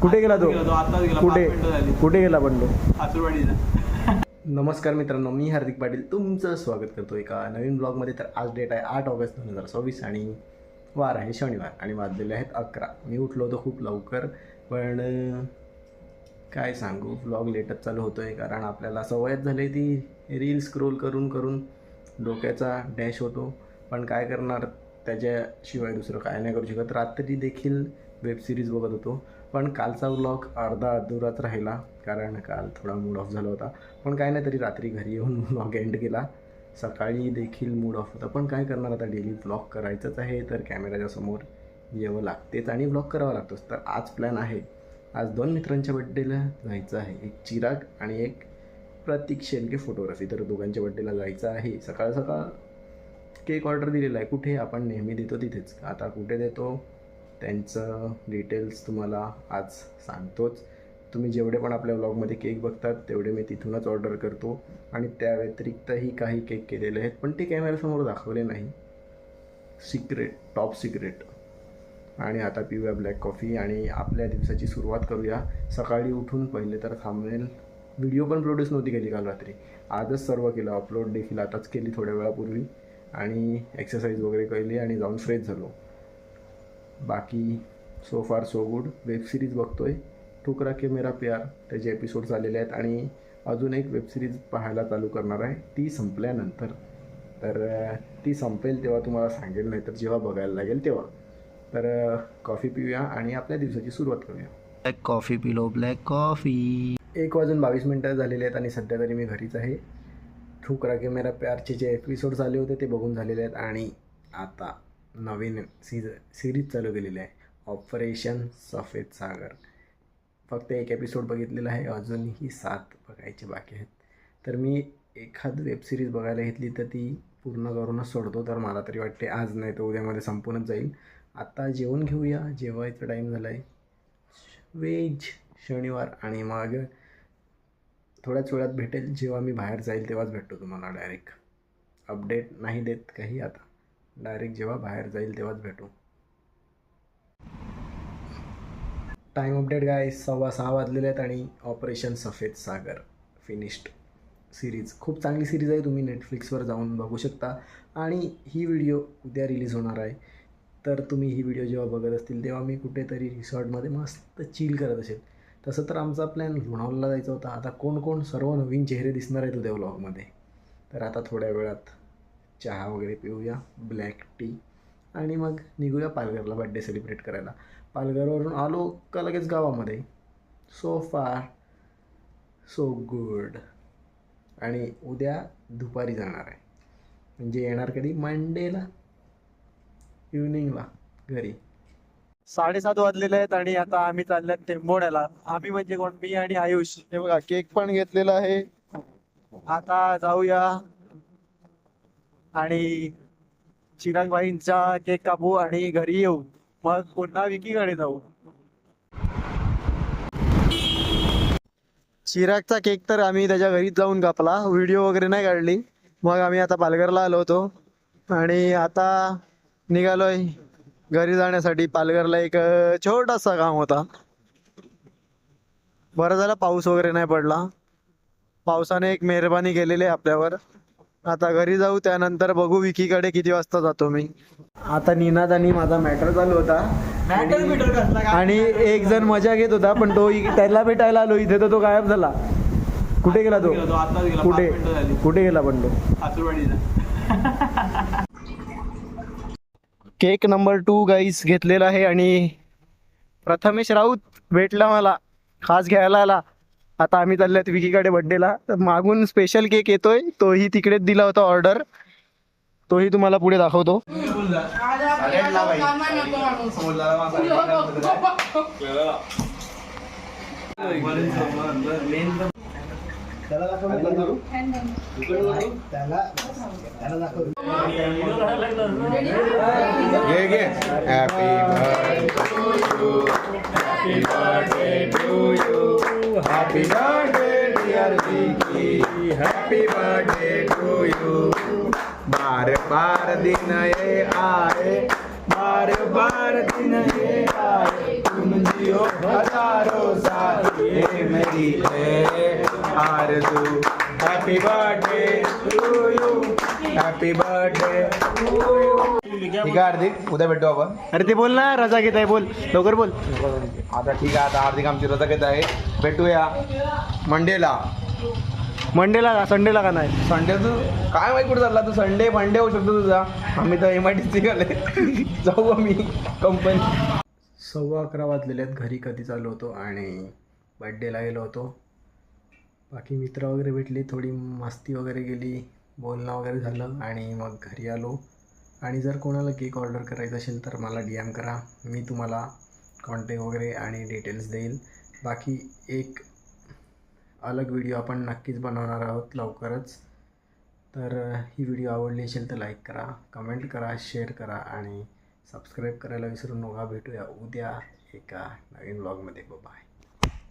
कुठे गेला तो? कुठे गेला बंडू? नमस्कार मित्रांनो, मी हार्दिक पाटील तुमचं स्वागत करतो एका नवीन ब्लॉगमध्ये. तर आज डेट आहे 8 ऑगस्ट 2024 आणि वार आहे शनिवार आणि वाजलेले आहेत 11. मी उठलो होतो खूप लवकर, पण काय सांगू, ब्लॉग लेटच चालू होतो आहे कारण आपल्याला सवयच झाली ती रील स्क्रोल करून करून डोक्याचा डॅश होतो. पण काय करणार, त्याच्याशिवाय दुसरं काय नाही करू शकत. रात्री देखील वेबसिरीज बघत होतो, पण कालचा व्लॉग अर्धा अधुराच राहिला कारण काल थोडा मूड ऑफ झाला होता. पण काय नाही, तरी रात्री घरी येऊन व्लॉग एंड केला. सकाळी देखील मूड ऑफ होता, पण काय करणार, आता डेली व्लॉग करायचंच आहे तर कॅमेऱ्याच्या समोर यावं लागतेच आणि व्लॉग करावा लागतोच. तर आज प्लॅन आहे, आज 2 मित्रांच्या बड्डेला जायचं आहे, एक चिराग आणि एक प्रतीक शेलके फोटोग्राफी. तर दोघांच्या बड्डेला जायचं आहे. सकाळ सकाळ केक ऑर्डर दिलेला आहे, कुठे आपण नेहमी देतो तिथेच. आता कुठे देतो त्यांचं डिटेल्स तुम्हाला आज सांगतोच. तुम्ही जेवढे पण आपल्या व्लॉगमध्ये केक बघतात तेवढे मी तिथूनच ऑर्डर करतो आणि त्या व्यतिरिक्तही काही केक केलेले आहेत, पण ते कॅमेऱ्यासमोर दाखवले नाही, सिक्रेट, टॉप सिक्रेट. आणि आता पिऊया ब्लॅक कॉफी आणि आपल्या दिवसाची सुरुवात करूया. सकाळी उठून पहिले तर थांबेल व्हिडिओ पण प्रोड्यूस नव्हती केली काल रात्री, आजच सर्व केलं. अपलोड देखील आताच केली थोड्या वेळापूर्वी आणि एक्सरसाइज वगैरे केली आणि जाऊन फ्रेश झालो. बाकी सो फार सो गुड. वेबसिरीज बघतोय, ठुकरा के मेरा प्यार, त्याचे एपिसोड्स आलेले आहेत आणि अजून एक वेबसिरीज पाहायला चालू करणार आहे, ती संपल्यानंतर. तर ती संपेल तेव्हा तुम्हाला सांगेल, नाही तर जेव्हा बघायला लागेल तेव्हा. तर कॉफी पिऊया आणि आपल्या दिवसाची सुरुवात करूया. ब्लॅक कॉफी पिलो, ब्लॅक कॉफी. 1:22 झालेले आहेत आणि सध्या तरी मी घरीच आहे. ठुकरा के मेरा प्यारचे जे एपिसोड्स आले होते ते बघून झालेले आहेत आणि आता नवीन सिरीज चालू केलेली आहे, ऑपरेशन सफेद सागर. फक्त एक एपिसोड बघितलेला आहे, अजूनही 7 बघायचे बाकी आहेत. तर मी एखाद वेबसिरीज बघायला घेतली तर ती पूर्ण करूनच सोडतो. तर मला तरी वाटते आज नाही तर उद्यामध्ये संपूनच जाईल. आता जेवण घेऊया, जेवायचा टाईम झाला आहे. वेज शनिवार आणि मग थोड्याच वेळात भेटेल, जेव्हा मी बाहेर जाईल तेव्हाच भेटतो तुम्हाला. डायरेक्ट अपडेट नाही देत काही, आता डायरेक्ट जेव्हा बाहेर जाईल तेव्हाच भेटू. टाईम अपडेट काय, 6:15 वाजलेले आहेत आणि ऑपरेशन सफेद सागर फिनिश्ड सिरीज. खूप चांगली सिरीज आहे, तुम्ही नेटफ्लिक्सवर जाऊन बघू शकता. आणि ही व्हिडिओ उद्या रिलीज होणार आहे, तर तुम्ही ही व्हिडिओ जेव्हा बघत असतील तेव्हा मी कुठेतरी रिसॉर्टमध्ये मस्त चिल करत असेल. तसं तर आमचा प्लॅन लोणावळ्याला जायचा होता. आता कोण कोण सर्व नवीन चेहरे दिसणार आहेत उद्या व्लॉगमध्ये. तर आता थोड्या वेळात चहा वगैरे पिऊया, ब्लॅक टी, आणि मग निघूया पालघरला बड्डे सेलिब्रेट करायला. पालघरवरून आलो का लगेच गावामध्ये. सो फार सो गुड. आणि उद्या दुपारी जाणार आहे, म्हणजे येणार कधी, मंडेला इव्हनिंगला घरी. 7:30 वाजलेले आहेत आणि आता आम्ही चालल्यात टेंबोड्याला. आम्ही म्हणजे कोण, मी आणि आयुष. हे बघा, केक पण घेतलेला आहे. आता जाऊया आणि चिरागबाईंचा केक कापू आणि घरी येऊ, मग पुन्हा विकीकडे जाऊ. चिरागचा केक तर आम्ही त्याच्या घरीच जाऊन कापला, व्हिडिओ वगैरे नाही काढली. मग आम्ही आता पालघरला आलो होतो आणि आता निघालोय घरी जाण्यासाठी. पालघरला एक छोटासा काम होता. बरं झालं पाऊस वगैरे नाही पडला, पावसाने एक मेहरबानी केलेली आहे आपल्यावर. आता घरी जाऊ, त्यानंतर बघू विकीकडे किती वाजता जातो मी. आता निनाद आणि माझा मॅटर चालू होता आणि एक जण मजा घेत होता, पण तो त्याला भेटायला आलो इथे तर तो गायब झाला. कुठे गेला तो? कुठे गेला पण तो? केक नंबर 2 गाईस घेतलेला आहे आणि प्रथमेश राऊत भेटला मला, खास घ्यायला आला. आता आम्ही चालल्यात विकीकडे बड्डेला. तर मागून स्पेशल केक येतोय, तोही तिकडेच दिला होता ऑर्डर, तोही तुम्हाला पुढे दाखवतो. Happy birthday dear Vicky, happy birthday to you. बार बार दिन ये आए, बार बार दिन ये आए, तुम तुम जियो हजारों साल ये मेरी है आरज़ू happy birthday to you happy birthday ठीक आहे हार्दिक उद्या भेटू आपण अरे ते बोल ना, रजा घेत आहे, बोल लवकर बोल. आता ठीक आहे आता हार्दिक आमची रजा घेत आहे भेटूया मंडेला मंडेला का संडेला का नाही? संडे तू काय माहिती कुठे चालला तू संडे फंडे होऊ शकतो तुझा आम्ही तर MIDC गेले जाऊ आम्ही कंपनी 11:15 वाजलेले आहेत घरी कधी चालू होतो आणि बड्डेला गेलो होतो बाकी मित्र वगैरे भेटली थोडी मस्ती वगैरे गेली बोलणं वगैरे झालं आणि मग घरी आलो आणि जर कोणाला केक ऑर्डर करायचा असेल तर मला DM करा मी तुम्हाला कॉन्टॅक्ट वगैरे आणि डिटेल्स देईल बाकी एक अलग व्हिडिओ आपण नक्कीच बनवणार आहोत लवकरच तर ही व्हिडिओ आवडली असेल तर लाईक करा कमेंट करा शेअर करा आणि सबस्क्राईब करायला विसरू नका भेटूया उद्या एका नवीन ब्लॉगमध्ये बाय